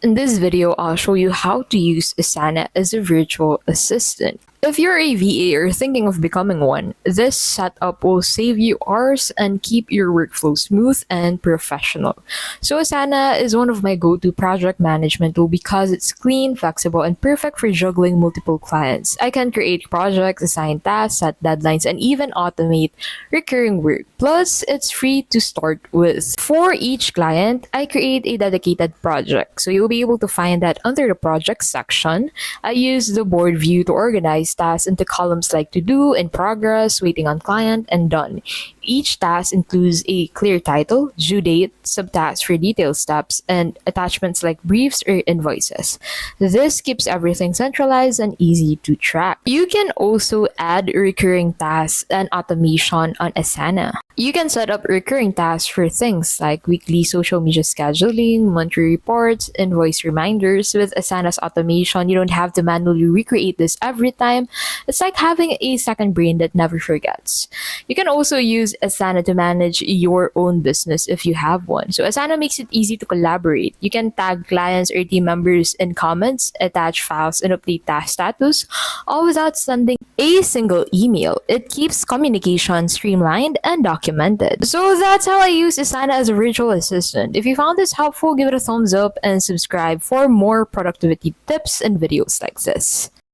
In this video, I'll show you how to use Asana as a virtual assistant. If you're a VA or thinking of becoming one, this setup will save you hours and keep your workflow smooth and professional. So Asana is one of my go-to project management tool because it's clean, flexible, and perfect for juggling multiple clients. I can create projects, assign tasks, set deadlines, and even automate recurring work. Plus, it's free to start with. For each client, I create a dedicated project. So you'll be able to find that under the project section. I use the board view to organize tasks into columns like to do, in progress, waiting on client, and done. Each task includes a clear title, due date, subtasks for detailed steps, and attachments like briefs or invoices. This keeps everything centralized and easy to track. You can also add recurring tasks and automation on Asana. You can set up recurring tasks for things like weekly social media scheduling, monthly reports, invoice reminders. With Asana's automation, you don't have to manually recreate this every time. It's like having a second brain that never forgets. You can also use Asana to manage your own business if you have one. So Asana makes it easy to collaborate. You can tag clients or team members in comments, attach files, and update task status, all without sending a single email. It keeps communication streamlined and documented. So that's how I use Asana as a virtual assistant. If you found this helpful, give it a thumbs up and subscribe for more productivity tips and videos like this.